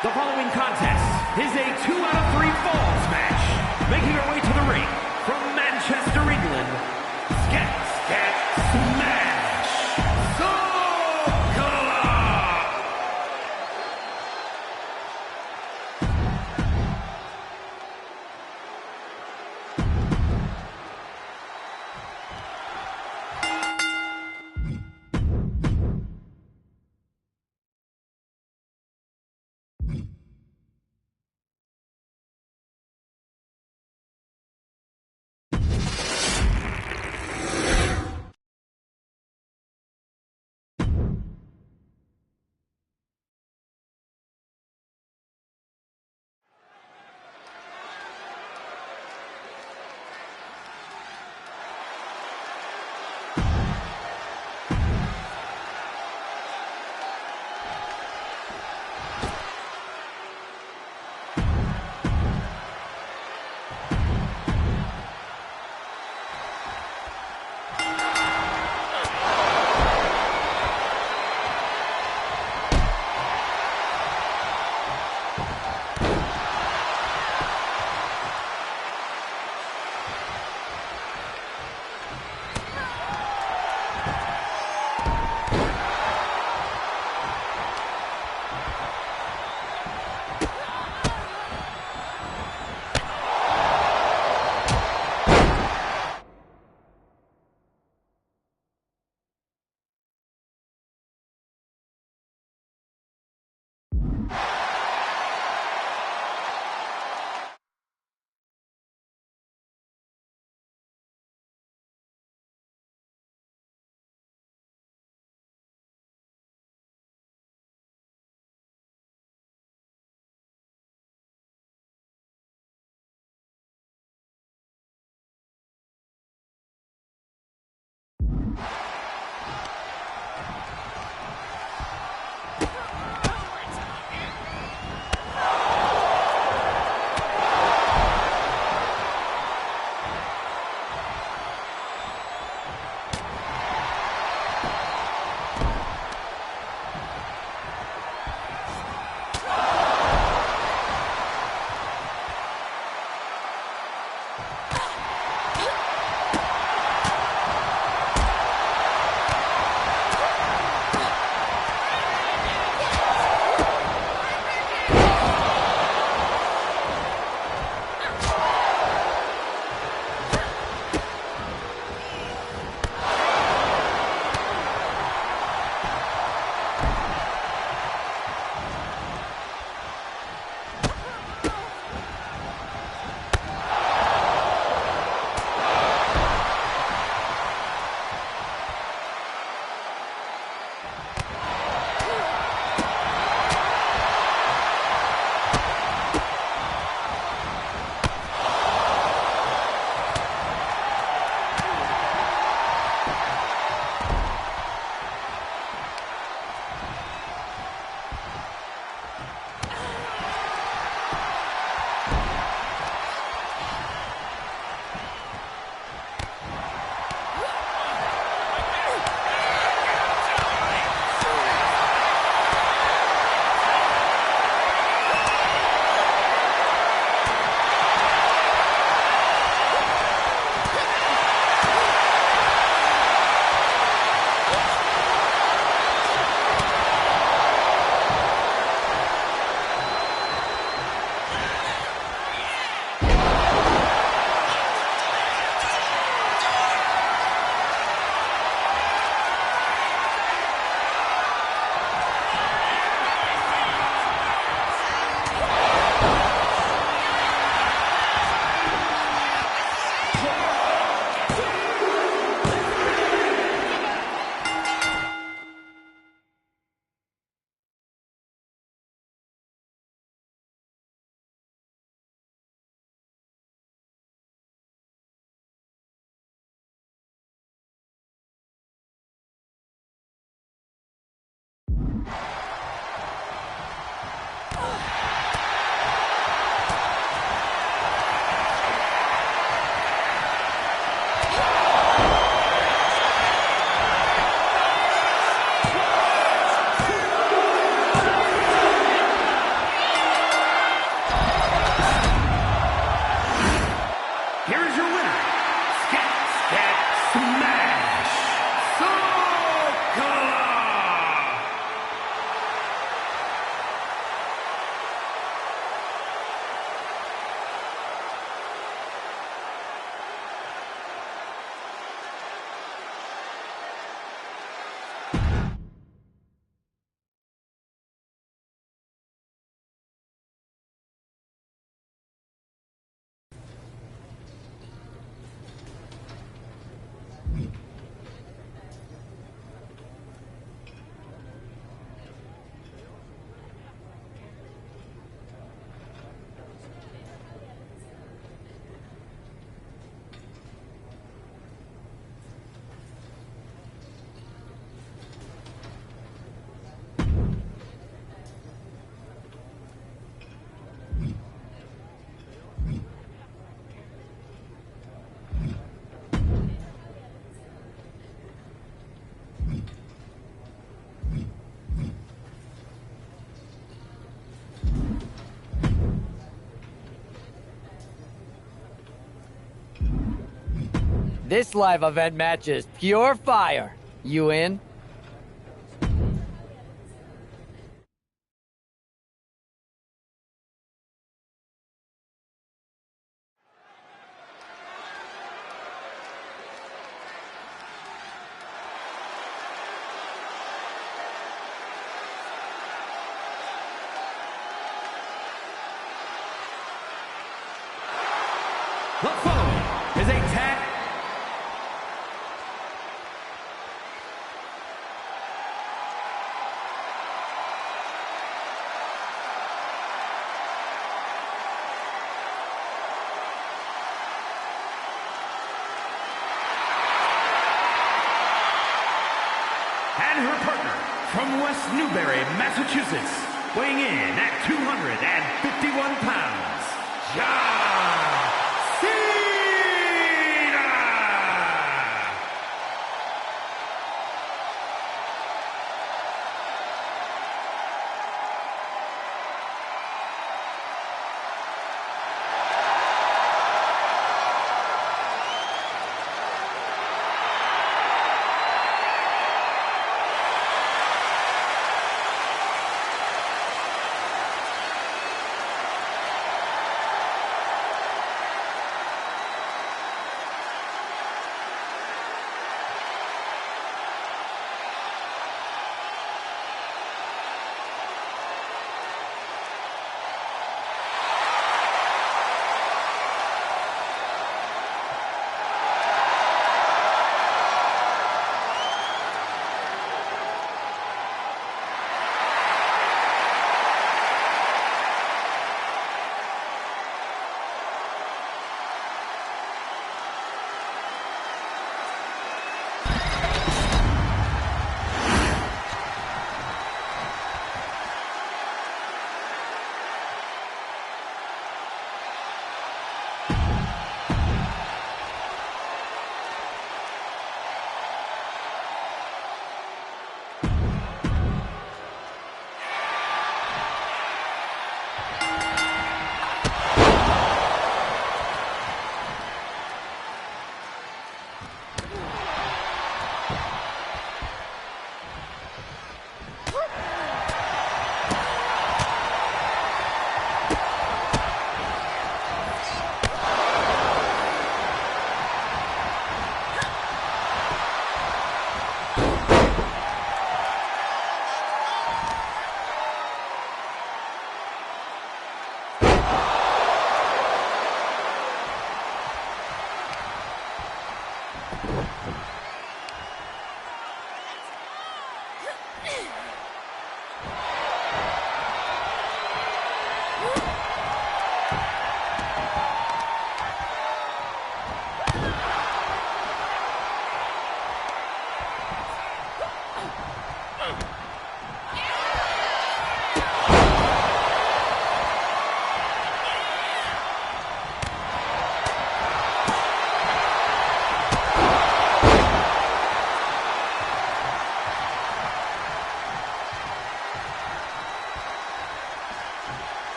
The following contest is a 2 out of 3 falls match. Making her way to the ring from Manchester, England, Scat Smash. This live event match is pure fire. You in? The following is a tag. And her partner from West Newbury, Massachusetts, weighing in at 251 pounds, John Cena!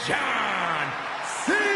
John Cena!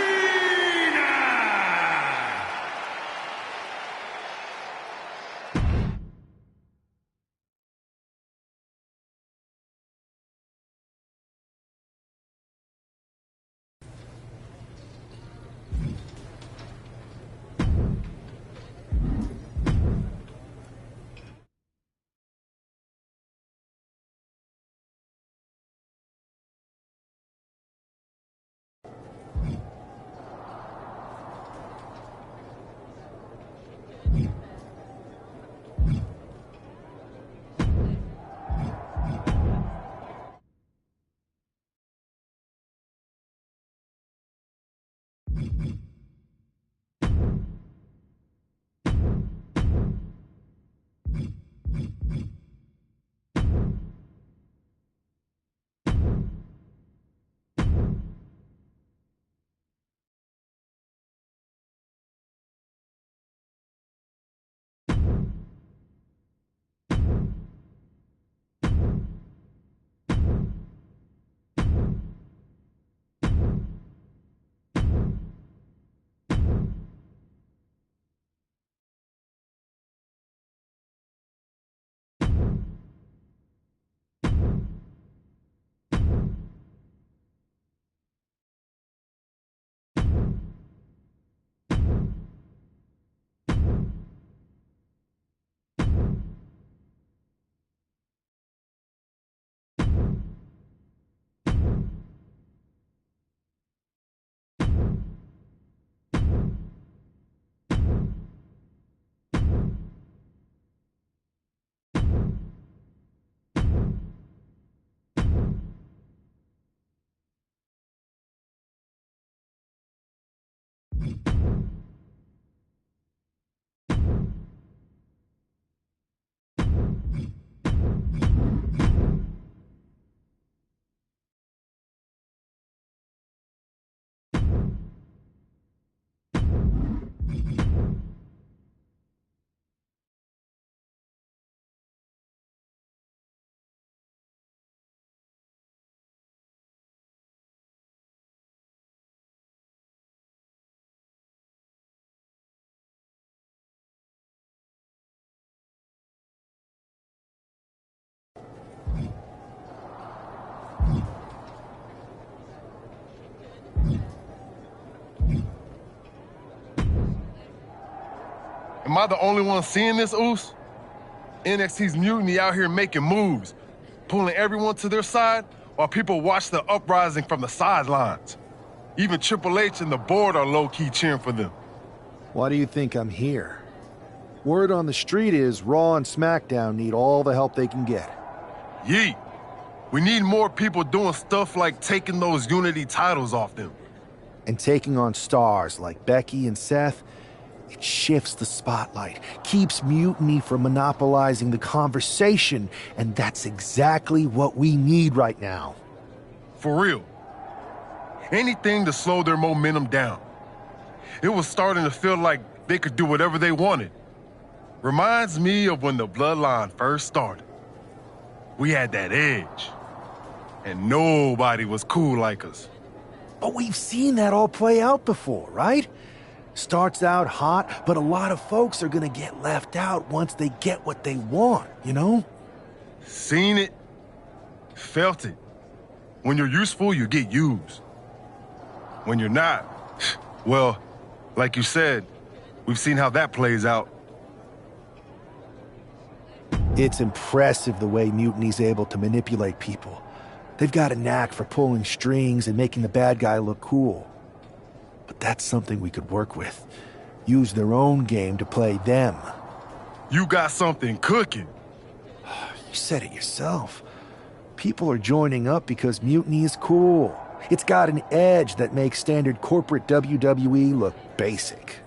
Am I the only one seeing this, Oos? NXT's mutiny out here making moves, pulling everyone to their side while people watch the uprising from the sidelines. Even Triple H and the board are low-key cheering for them. Why do you think I'm here? Word on the street is Raw and SmackDown need all the help they can get. Yeet. We need more people doing stuff like taking those Unity titles off them. And taking on stars like Becky and Seth, it shifts the spotlight, keeps Mutiny from monopolizing the conversation, and that's exactly what we need right now. For real. Anything to slow their momentum down. It was starting to feel like they could do whatever they wanted. Reminds me of when the Bloodline first started. We had that edge, and nobody was cool like us. But we've seen that all play out before, right? Starts out hot, but a lot of folks are gonna get left out once they get what they want, you know? Seen it, felt it. When you're useful, you get used. When you're not, well, like you said, we've seen how that plays out. It's impressive the way Mutiny's able to manipulate people. They've got a knack for pulling strings and making the bad guy look cool. But that's something we could work with. Use their own game to play them. You got something cooking. You said it yourself. People are joining up because Mutiny is cool. It's got an edge that makes standard corporate WWE look basic.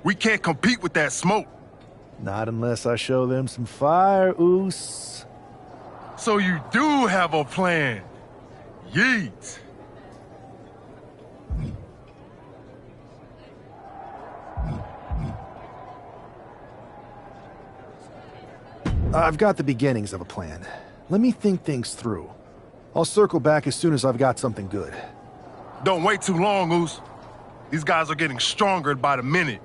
We can't compete with that smoke. Not unless I show them some fire, Oos. So you do have a plan. Yeet. I've got the beginnings of a plan. Let me think things through. I'll circle back as soon as I've got something good. Don't wait too long, Oos. These guys are getting stronger by the minute.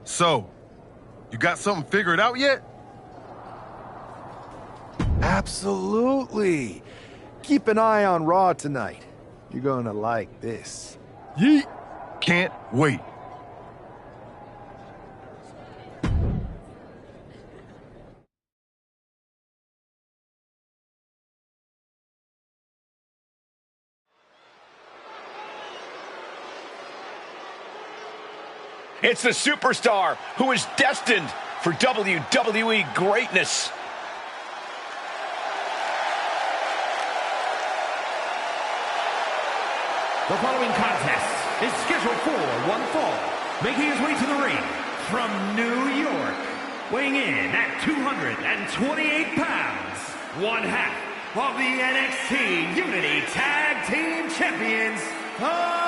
So, you got something figured out yet? Absolutely. Keep an eye on Raw tonight. You're gonna like this. Yeet! Can't wait. It's the superstar who is destined for WWE greatness. The following contest is scheduled for one fall, making his way to the ring from New York, weighing in at 228 pounds, one half of the NXT Unity Tag Team Champions, the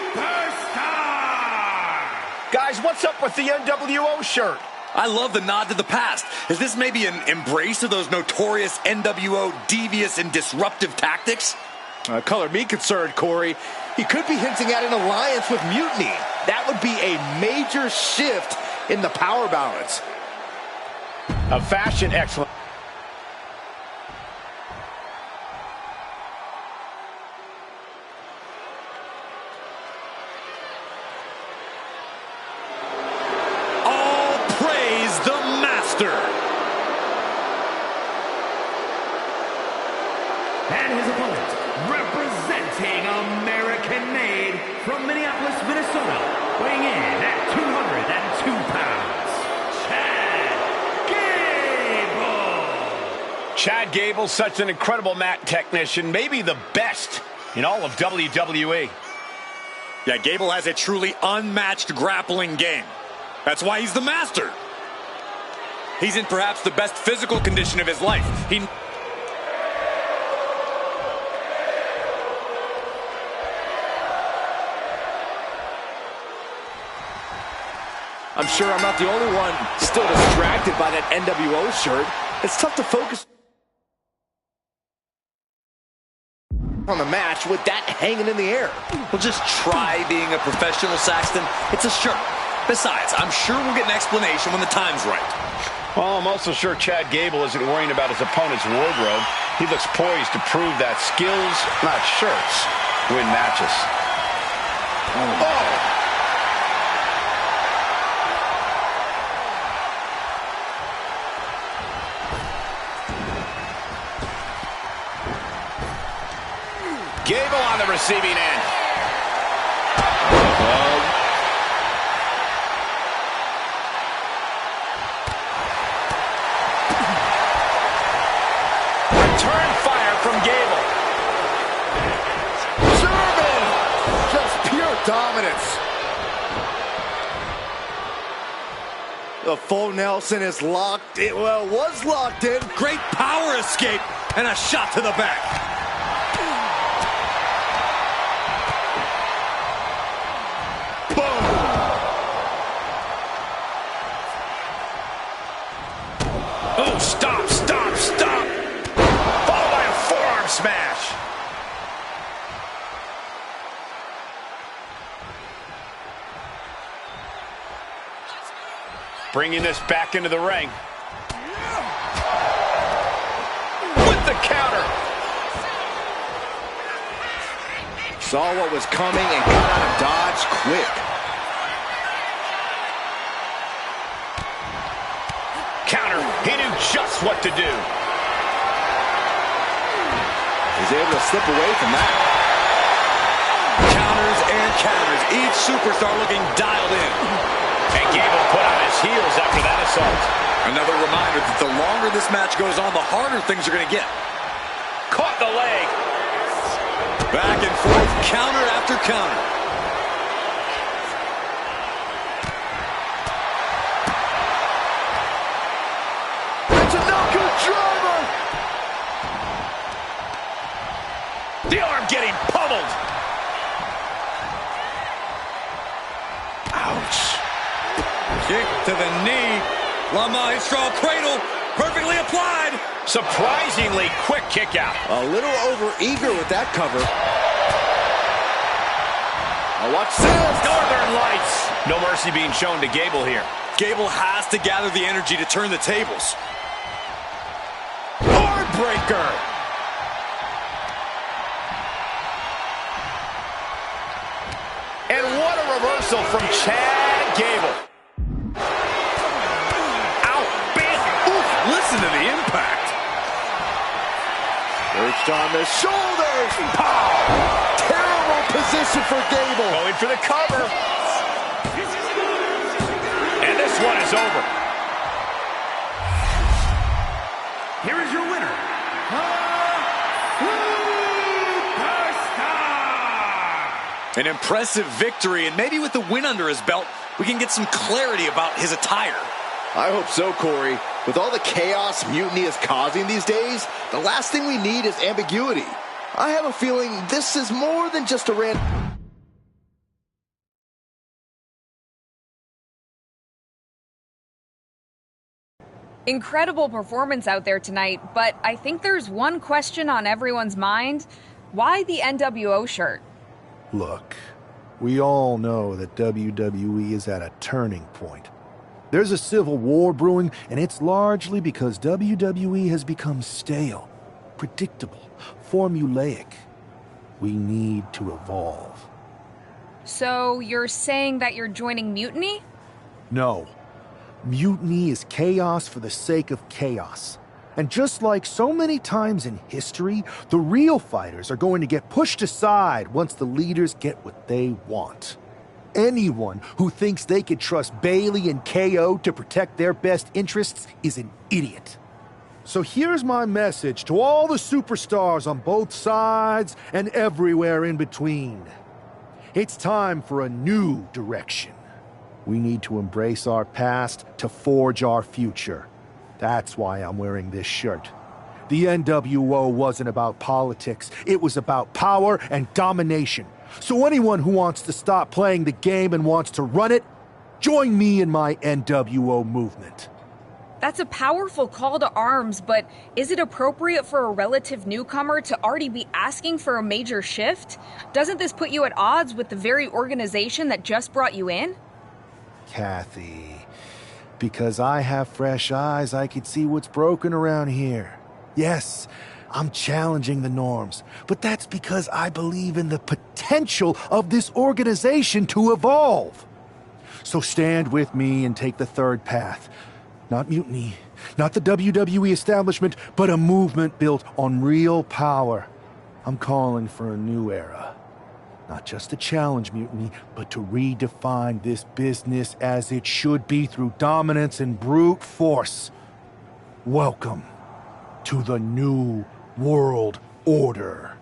Superstar! Guys, what's up with the NWO shirt? I love the nod to the past. Is this maybe an embrace of those notorious NWO devious and disruptive tactics? Color me concerned, Corey. He could be hinting at an alliance with Mutiny. That would be a major shift in the power balance. A fashion excellence. All praise the master. And his opponent, representing American-made from Minneapolis, Minnesota, weighing in at 202 pounds, Chad Gable. Chad Gable's such an incredible mat technician, maybe the best in all of WWE. Yeah, Gable has a truly unmatched grappling game. That's why he's the master. He's in perhaps the best physical condition of his life. I'm sure I'm not the only one still distracted by that NWO shirt. It's tough to focus on the match with that hanging in the air. Well, just try being a professional, Saxton. It's a shirt. Besides, I'm sure we'll get an explanation when the time's right. Well, I'm also sure Chad Gable isn't worrying about his opponent's wardrobe. He looks poised to prove that skills, not shirts, win matches. Oh! Gable on the receiving end. Return fire from Gable. German! Just pure dominance. The full Nelson is locked. It was locked in. Great power escape and a shot to the back. Oh, stop, stop, stop. Followed by a forearm smash. Bringing this back into the ring. With the counter. Saw what was coming and got out of dodge quick. Counter. He knew just what to do. He's able to slip away from that. Counters and counters. Each superstar looking dialed in. And Gable put on his heels after that assault. Another reminder that the longer this match goes on, the harder things are going to get. Caught the leg. Back and forth, counter after counter. It's a no-good driver. The arm getting pummeled. Kick to the knee. La Maestro cradle, perfectly applied. Surprisingly quick kick out. A little over-eager with that cover. Oh, watch this. Northern Lights. No mercy being shown to Gable here. Gable has to gather the energy to turn the tables. Heartbreaker. And what a reversal from Chad Gable. Ow, big. Oof, Listen to the impact. Perched on the shoulders. Pow. Terrible position for Gable. Going for the cover. And this one is over. Here is your winner, An impressive victory, and maybe with the win under his belt, we can get some clarity about his attire. I hope so, Corey. With all the chaos Mutiny is causing these days, the last thing we need is ambiguity. I have a feeling this is more than just a random... Incredible performance out there tonight, but I think there's one question on everyone's mind. Why the NWO shirt? Look, we all know that WWE is at a turning point. There's a civil war brewing, and it's largely because WWE has become stale, predictable, formulaic. We need to evolve. So you're saying that you're joining Mutiny? No. Mutiny is chaos for the sake of chaos. And just like so many times in history, the real fighters are going to get pushed aside once the leaders get what they want. Anyone who thinks they could trust Bailey and KO to protect their best interests is an idiot. So here's my message to all the superstars on both sides and everywhere in between. It's time for a new direction. We need to embrace our past to forge our future. That's why I'm wearing this shirt. The NWO wasn't about politics. It was about power and domination. So anyone who wants to stop playing the game and wants to run it, join me in my NWO movement. That's a powerful call to arms, but is it appropriate for a relative newcomer to already be asking for a major shift? Doesn't this put you at odds with the very organization that just brought you in? Kathy, because I have fresh eyes, I could see what's broken around here. Yes, I'm challenging the norms, but that's because I believe in the potential of this organization to evolve. So stand with me and take the third path. Not mutiny, not the WWE establishment, but a movement built on real power. I'm calling for a new era. Not just to challenge mutiny, but to redefine this business as it should be through dominance and brute force. Welcome to the New World Order.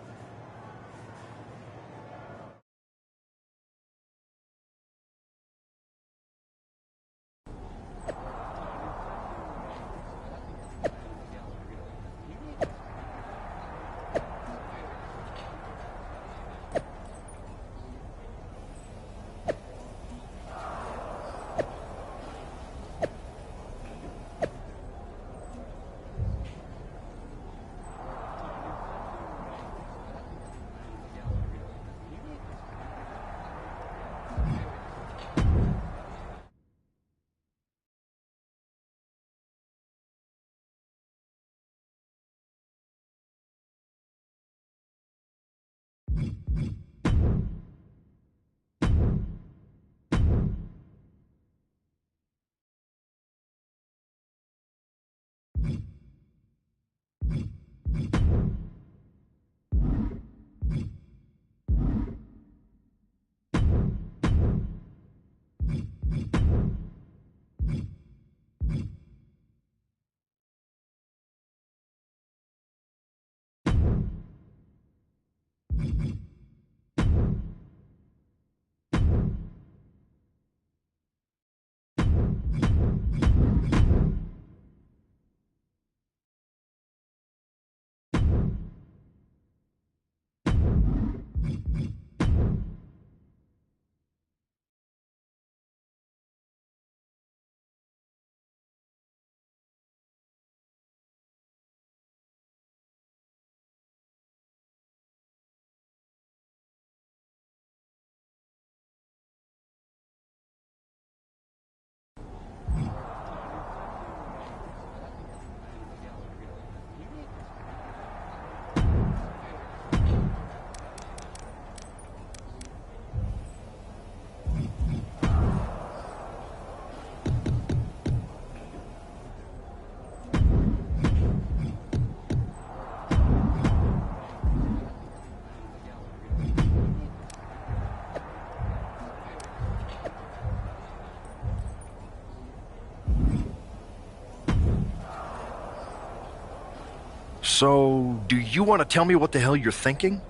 So, do you want to tell me what the hell you're thinking?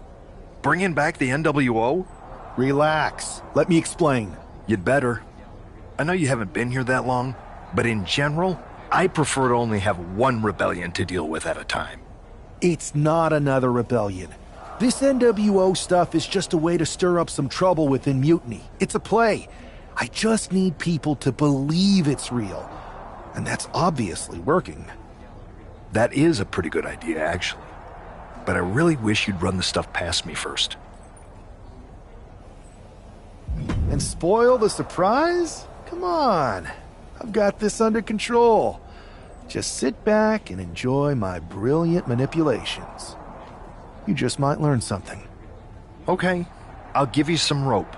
Bringing back the NWO? Relax. Let me explain. You'd better. I know you haven't been here that long, but in general, I prefer to only have one rebellion to deal with at a time. It's not another rebellion. This NWO stuff is just a way to stir up some trouble within Mutiny. It's a play. I just need people to believe it's real. And that's obviously working. That is a pretty good idea, actually. But I really wish you'd run the stuff past me first. And spoil the surprise? Come on. I've got this under control. Just sit back and enjoy my brilliant manipulations. You just might learn something. Okay, I'll give you some rope.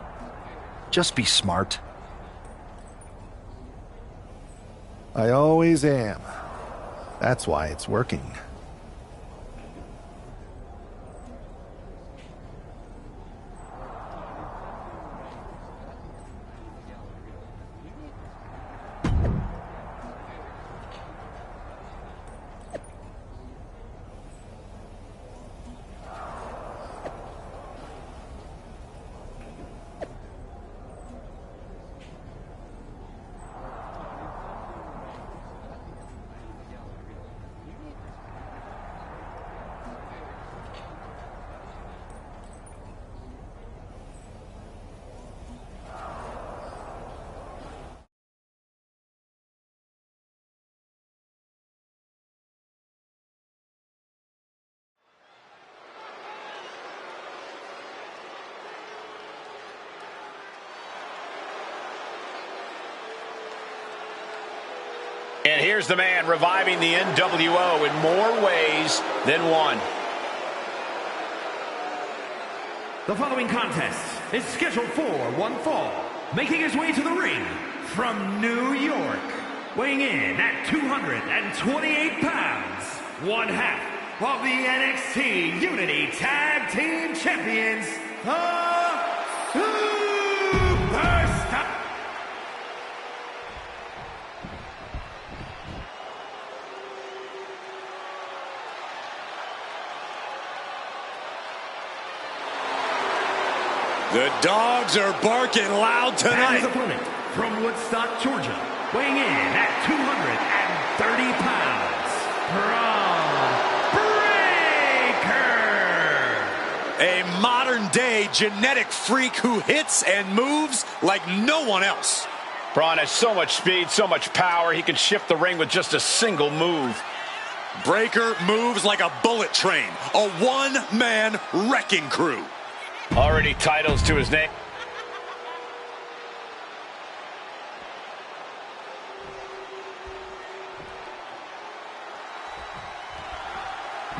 Just be smart. I always am. That's why it's working. And here's the man reviving the NWO in more ways than one. The following contest is scheduled for one fall. Making his way to the ring from New York, weighing in at 228 pounds, one half of the NXT Unity Tag Team Champions, the Superstar. The dogs are barking loud And tonight. his opponent from Woodstock, Georgia, weighing in at 230 pounds, Braun Breaker. A modern-day genetic freak who hits and moves like no one else. Braun has so much speed, so much power, he can shift the ring with just a single move. Breaker moves like a bullet train, a one-man wrecking crew. Already titles to his name.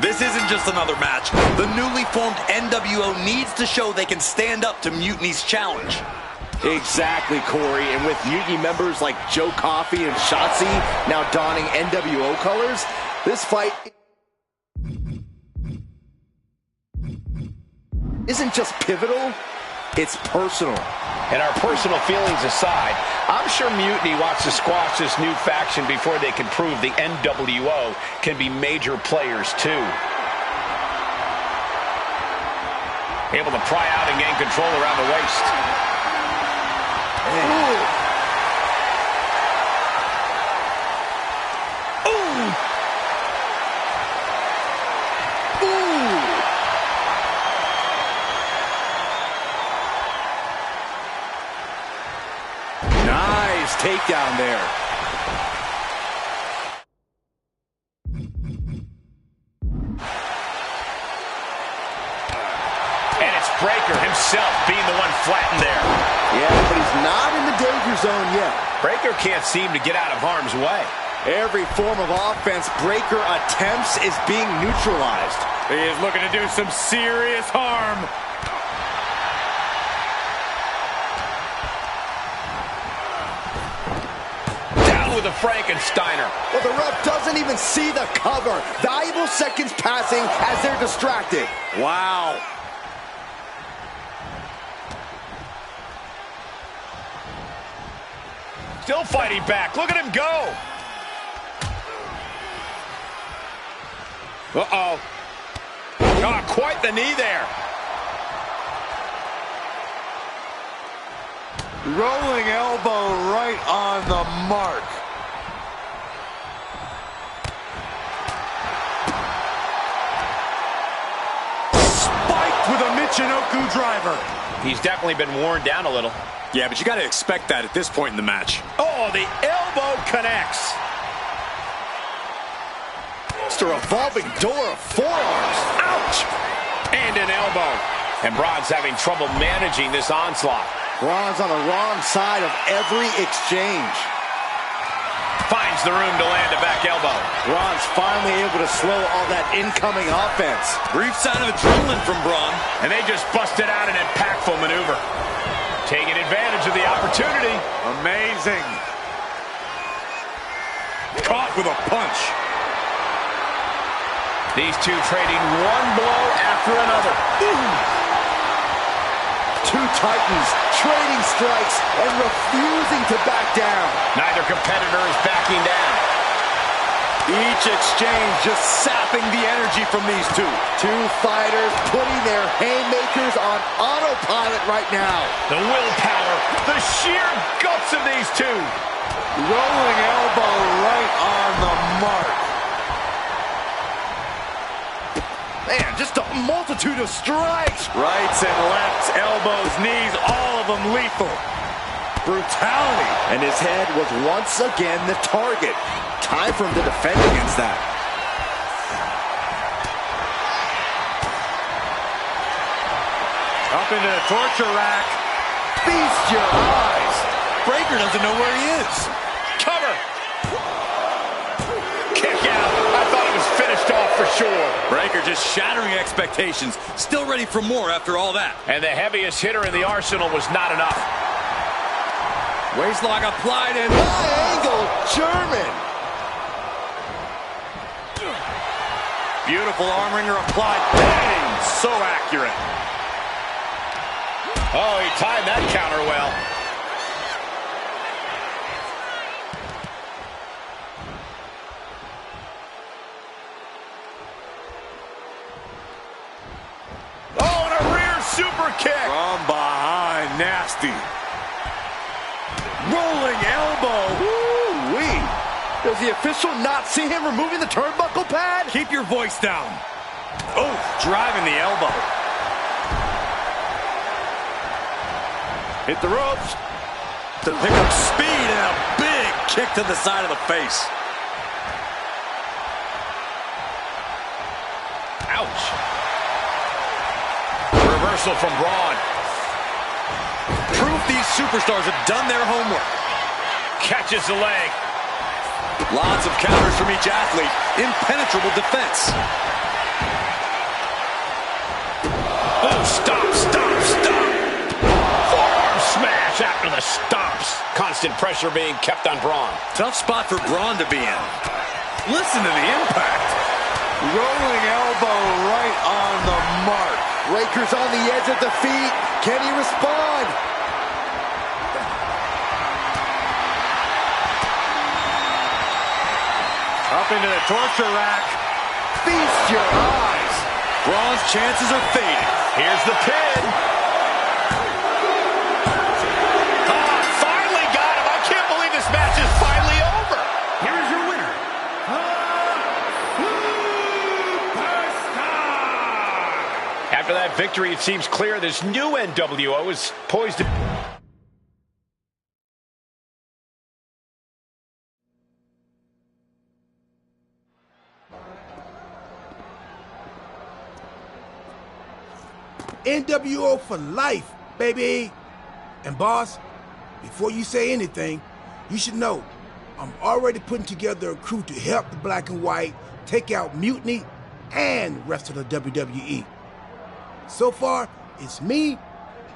This isn't just another match. The newly formed NWO needs to show they can stand up to Mutiny's challenge. Exactly, Corey. And with Mutiny members like Joe Coffey and Shotzi now donning NWO colors, this fight isn't just pivotal, it's personal. And our personal feelings aside, I'm sure Mutiny wants to squash this new faction before they can prove the NWO can be major players too. Able to pry out and gain control around the waist. Ooh. Nice takedown there. And it's Breaker himself being the one flattened there. Yeah, but he's not in the danger zone yet. Breaker can't seem to get out of harm's way. Every form of offense Breaker attempts is being neutralized. He is looking to do some serious harm. Down with a Frankensteiner. Well, the ref doesn't even see the cover. Valuable seconds passing as they're distracted. Wow. Still fighting back. Look at him go. Uh-oh. Oh, quite the knee there. Rolling elbow right on the mark. Spiked with a Michinoku driver. He's definitely been worn down a little. Yeah, but you got to expect that at this point in the match. Oh, the elbow connects. It's a revolving door of forearms. Ouch! And an elbow. And Braun's having trouble managing this onslaught. Braun's on the wrong side of every exchange. Finds the room to land a back elbow. Braun's finally able to slow all that incoming offense. Brief sign of adrenaline from Braun. And they just busted out an impactful maneuver. Taking advantage of the opportunity. Amazing. Caught with a punch. These two trading one blow after another. Two titans trading strikes and refusing to back down. Neither competitor is backing down. Each exchange just sapping the energy from these two. Two fighters putting their haymakers on autopilot right now. The willpower, the sheer guts of these two. Rolling elbow right on the mark. Man, just a multitude of strikes. Rights and lefts, elbows, knees, all of them lethal. Brutality. And his head was once again the target. Time for him to defend against that. Up into the torture rack. Feast your eyes. Breaker doesn't know where he is. Cover. Kick out. I thought it was finished off for sure. Breaker just shattering expectations. Still ready for more after all that. And the heaviest hitter in the arsenal was not enough. Waistlock applied and high angle German. Beautiful arm wringer applied. Bang! So accurate. Oh, he timed that counter well. Oh, and a rear super kick. From behind, nasty. Rolling elbow. Woo-wee. Does the official not see him removing the turnbuckle pad? Keep your voice down. Oh, driving the elbow. Hit the ropes. to pick up speed and a big kick to the side of the face. Ouch. Reversal from Braun. Proof these superstars have done their homework. Catches the leg. Lots of counters from each athlete. Impenetrable defense. Oh, stop. Forearm smash after the stomps. Constant pressure being kept on Braun. Tough spot for Braun to be in. Listen to the impact. Rolling elbow right on the mark. Raker's on the edge of defeat. Can he respond? Up into the torture rack. Feast your eyes. Braun's chances are fading. Here's the pin. Finally got him. I can't believe this match is finally over. Here is your winner, Superstar. After that victory, it seems clear this new NWO is poised to... NWO for life, baby. And boss, before you say anything, you should know I'm already putting together a crew to help the Black and White take out Mutiny and the rest of the WWE. So far, it's me,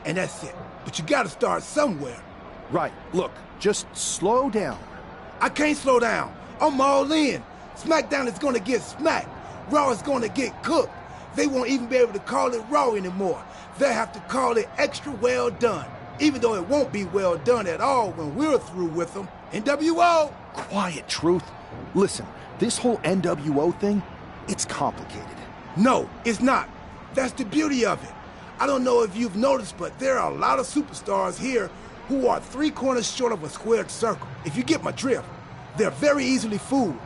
and that's it. But you gotta start somewhere. Right. Look, just slow down. I can't slow down. I'm all in. SmackDown is gonna get smacked. Raw is gonna get cooked. They won't even be able to call it Raw anymore. They'll have to call it Extra Well Done, even though it won't be well done at all when we're through with them. NWO! Quiet, Truth. Listen, this whole NWO thing, It's complicated. No, it's not. That's the beauty of it. I don't know if you've noticed, but there are a lot of superstars here who are 3 corners short of a squared circle. If you get my drift, they're very easily fooled.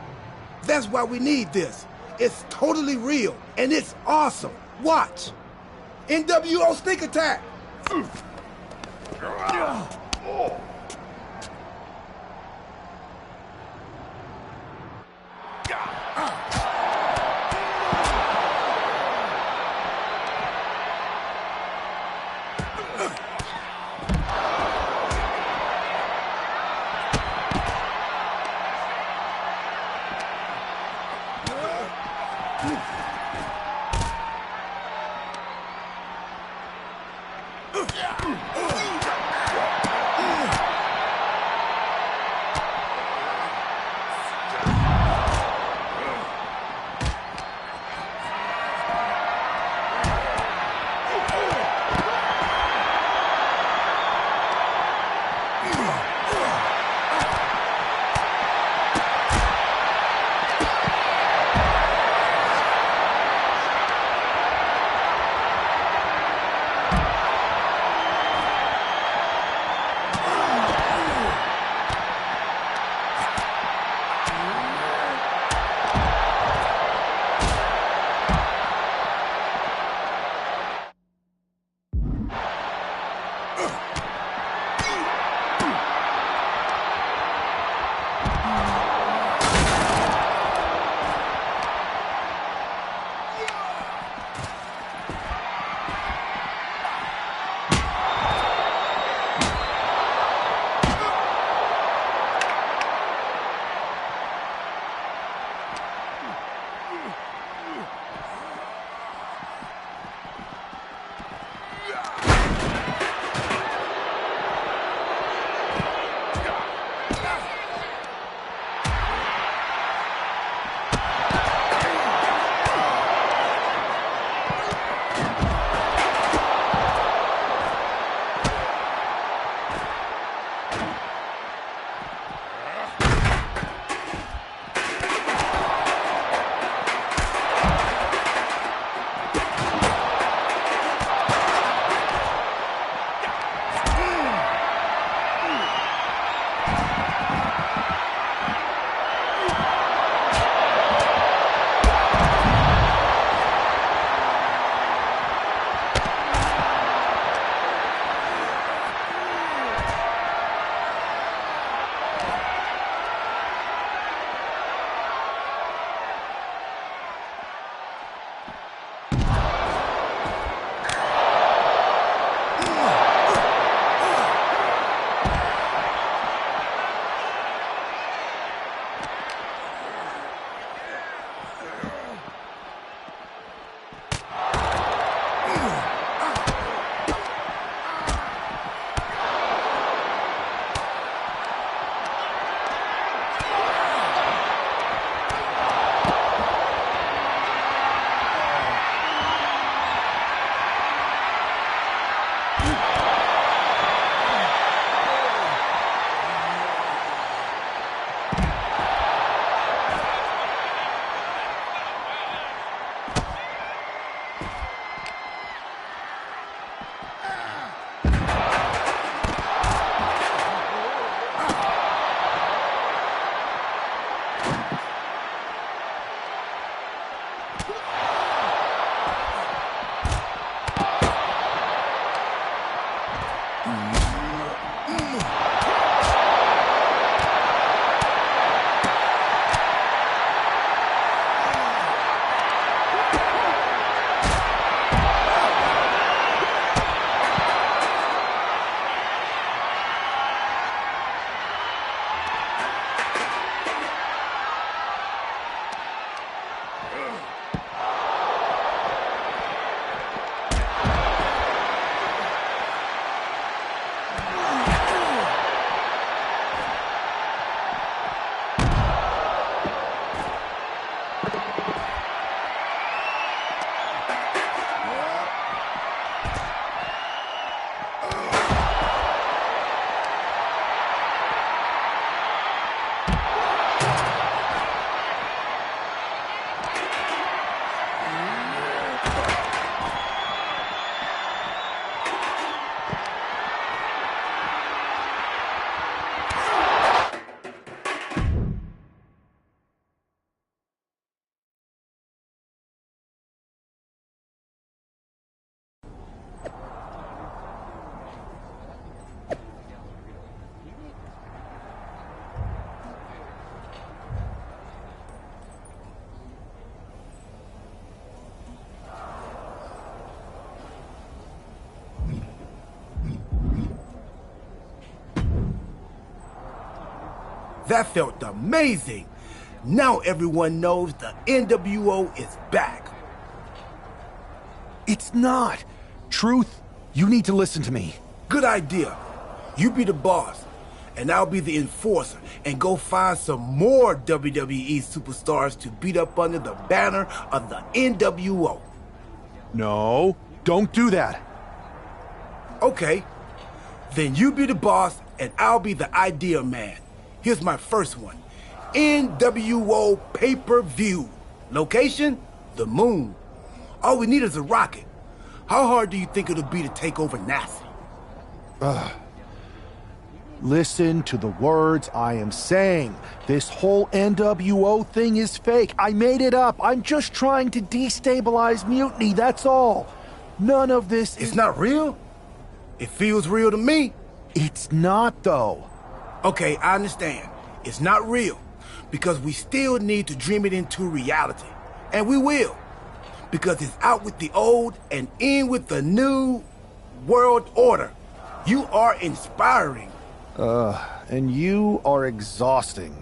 That's why we need this. It's totally real, and it's awesome. Watch. NWO sneak attack. That felt amazing. Now everyone knows the NWO is back. It's not. Truth, you need to listen to me. Good idea. You be the boss, and I'll be the enforcer, and go find some more WWE superstars to beat up under the banner of the NWO. No, don't do that. Okay, then you be the boss, and I'll be the idea man. Here's my first one. NWO pay-per-view. Location? The moon. All we need is a rocket. How hard do you think it'll be to take over NASA? Listen to the words I am saying. This whole NWO thing is fake. I made it up. I'm just trying to destabilize Mutiny, that's all. None of this is... It's not real? It feels real to me. It's not, though. Okay, I understand. It's not real. Because we still need to dream it into reality. And we will. Because it's out with the old and in with the new world order. You are inspiring. And you are exhausting.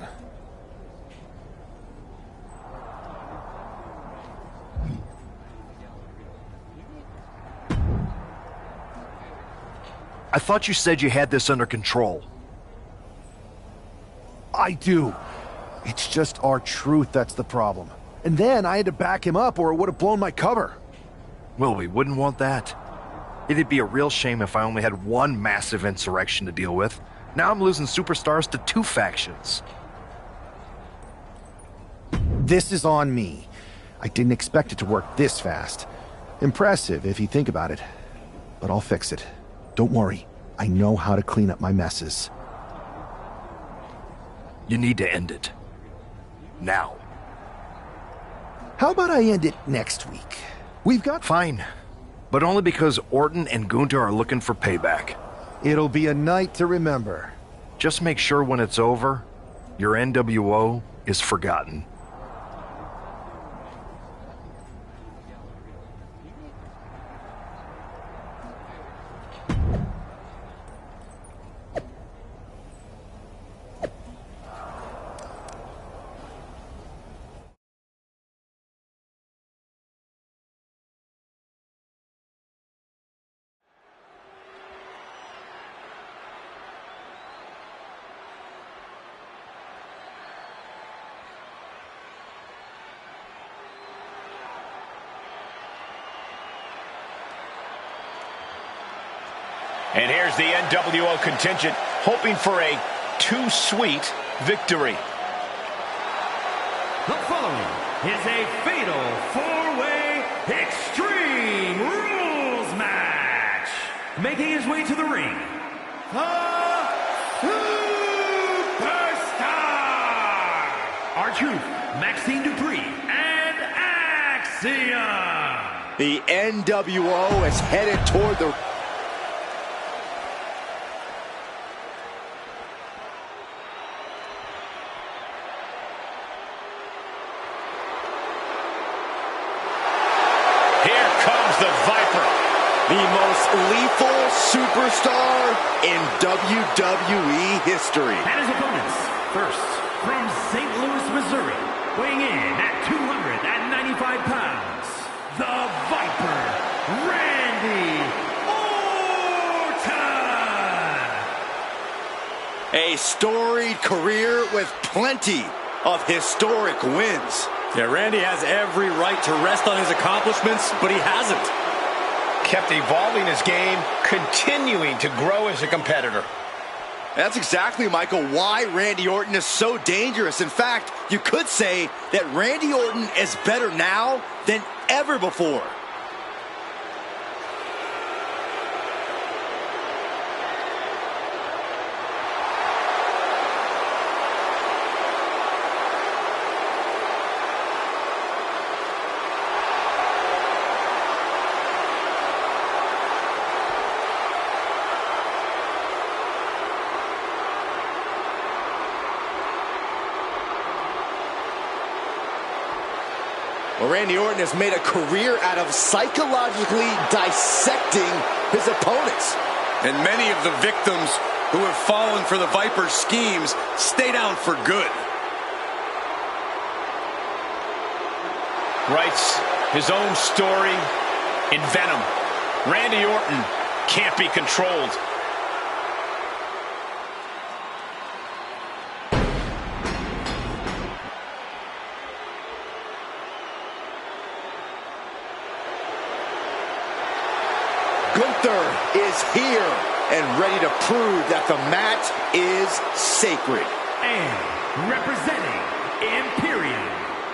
I thought you said you had this under control. I do. It's just our truth that's the problem. And then I had to back him up or it would have blown my cover. Well, we wouldn't want that. It'd be a real shame if I only had one massive insurrection to deal with. Now I'm losing superstars to 2 factions. This is on me. I didn't expect it to work this fast. Impressive if you think about it. But I'll fix it. Don't worry. I know how to clean up my messes. You need to end it. Now. How about I end it next week? We've got... Fine. But only because Orton and Gunther are looking for payback. It'll be a night to remember. Just make sure when it's over, your NWO is forgotten. And here's the NWO contingent, hoping for a too sweet victory. The following is a fatal 4-way Extreme Rules match. Making his way to the ring, the Superstar! R-Truth, Maxine Dupree, and Axiom. The NWO is headed toward the... the most lethal superstar in WWE history. And his opponents, first, from St. Louis, Missouri, weighing in at 295 pounds, the Viper, Randy Orton! A storied career with plenty of historic wins. Yeah, Randy has every right to rest on his accomplishments, but he hasn't. Kept evolving his game, continuing to grow as a competitor. That's exactly, Michael, why Randy Orton is so dangerous. In fact, you could say that Randy Orton is better now than ever before. Well, Randy Orton has made a career out of psychologically dissecting his opponents. And many of the victims who have fallen for the Viper's schemes stay down for good. Writes his own story in Venom. Randy Orton can't be controlled. Gunther is here and ready to prove that the mat is sacred. And representing Imperium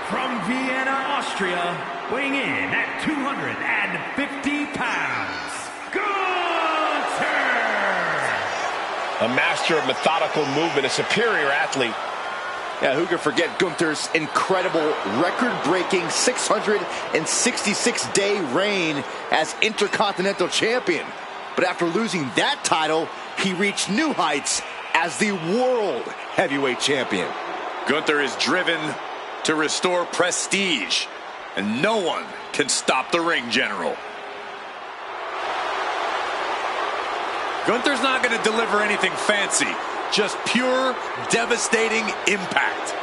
from Vienna, Austria, weighing in at 250 pounds, Gunther! A master of methodical movement, a superior athlete. Yeah, who could forget Gunther's incredible record-breaking 666-day reign as Intercontinental Champion. But after losing that title, he reached new heights as the World Heavyweight Champion. Gunther is driven to restore prestige, and no one can stop the ring general. Gunther's not going to deliver anything fancy, just pure, devastating impact.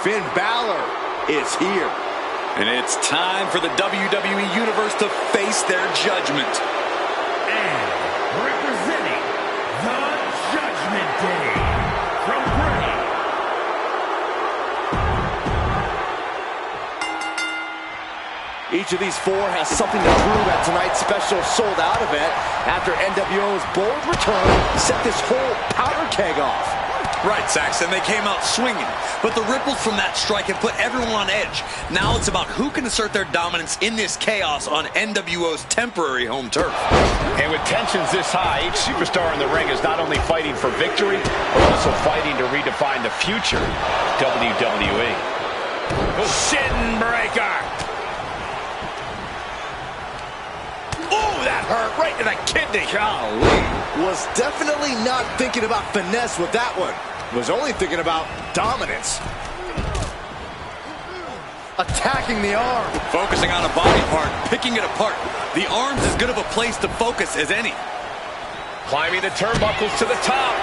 Finn Balor is here. And it's time for the WWE Universe to face their judgment. And representing the Judgment Day from Bray. Each of these four has something to prove at tonight's special sold-out event after NWO's bold return set this whole powder keg off. Right, Saxon, they came out swinging, but the ripples from that strike have put everyone on edge. Now it's about who can assert their dominance in this chaos on NWO's temporary home turf. And with tensions this high, each superstar in the ring is not only fighting for victory, but also fighting to redefine the future of WWE. Shin breaker! Ooh, that hurt right to the kidney. Golly. Was definitely not thinking about finesse with that one. Was only thinking about dominance. Attacking the arm. Focusing on a body part, picking it apart. The arm's as good of a place to focus as any. Climbing the turnbuckles to the top.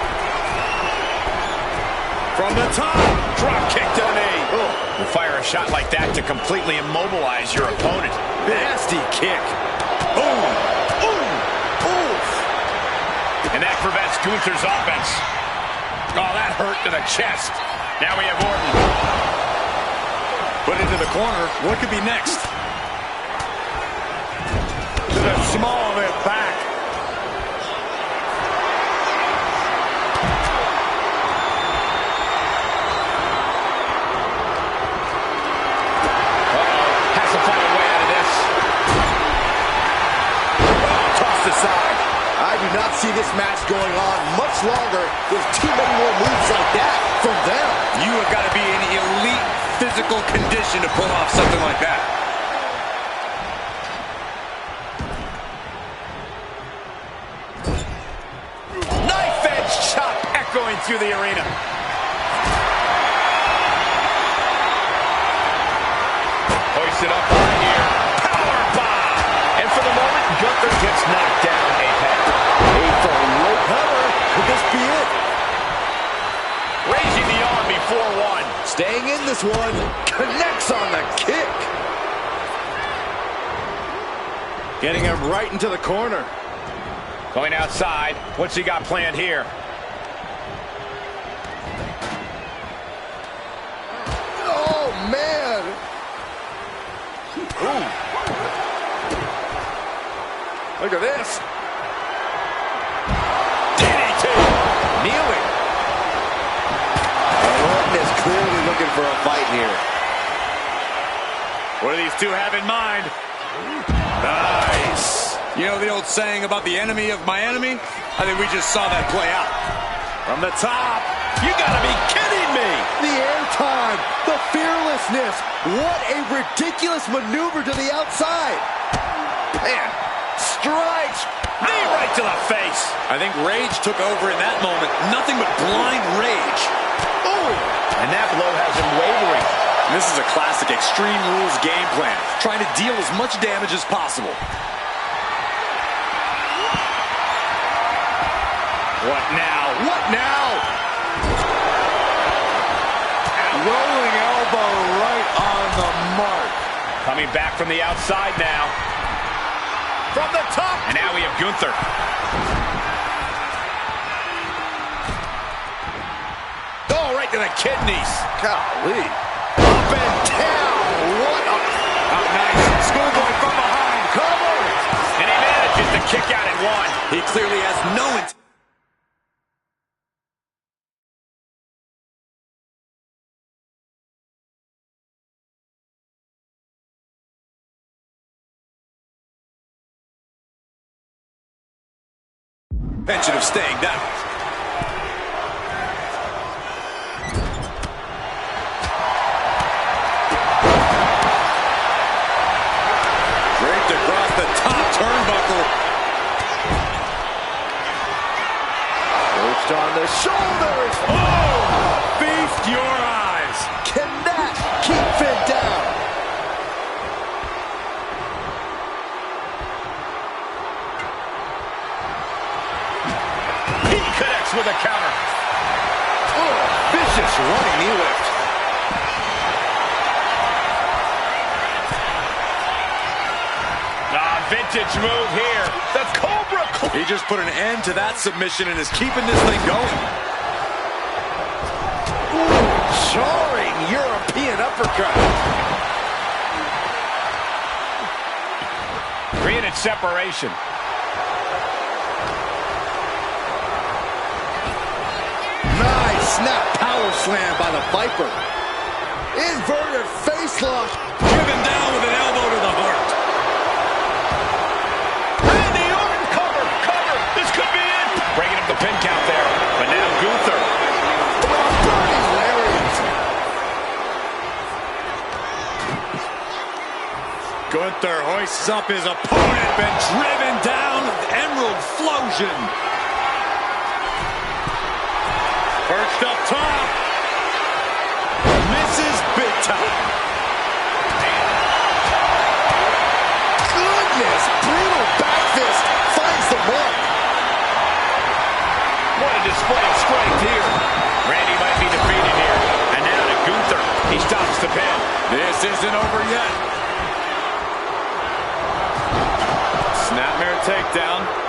From the top. Drop kick to the knee. You fire a shot like that to completely immobilize your opponent. Nasty kick. Boom. And that prevents Gunther's offense. Oh, that hurt to the chest. Now we have Orton. Put into the corner. What could be next? To the small of it back. Uh-oh. Has to find a way out of this. Oh, tossed aside. I do not see this match going on much longer with too many more moves like that from them. You have got to be in elite physical condition to pull off something like that. Knife edge chop echoing through the arena. Hoisted up high here. Power bomb. And for the moment, Gunther gets knocked down. Could this be it? Raising the arm before one. Staying in this one. Connects on the kick. Getting him right into the corner. Going outside. What's he got planned here? Oh, man. Ooh. Look at this. Kneeling. Orton is clearly looking for a fight here. What do these two have in mind? Nice. You know the old saying about the enemy of my enemy? I think we just saw that play out. From the top. You gotta be kidding me. The airtime, the fearlessness. What a ridiculous maneuver to the outside. Man, strikes. Knee right to the face. I think rage took over in that moment. Nothing but blind rage. Oh, and that blow has him wavering. And this is a classic Extreme Rules game plan, trying to deal as much damage as possible. What now? What now? Rolling elbow right on the mark. Coming back from the outside now. From the top. And now we have Gunther. Oh, right to the kidneys. Golly. Up and down. What a... Oh, nice. Schoolboy from behind. Cover. And he manages to kick out at one. He clearly has no intent. Intention of staying down. Draped across the top turnbuckle. Perched on the shoulders. Oh! Feast your eyes. Can that keep Finn down? He connects with a counter. Oh, vicious running knee lift. Vintage move here. The Cobra. He just put an end to that submission and is keeping this thing going. Ooh, jarring European uppercut. Created separation. Nice snap power slam by the Viper. Inverted face lock. Driven down with an elbow to the heart. And the arm cover. Cover. This could be it. Breaking up the pin count there. But now Gunther. Burning lariat. Gunther hoists up his opponent. Been driven down. Emerald Flosion. Perched up top. Misses big time. Goodness, brutal back fist finds the mark. What a display of strength here. Randy might be defeated here. And now to Gunther. He stops the pin. This isn't over yet. Snapmare takedown.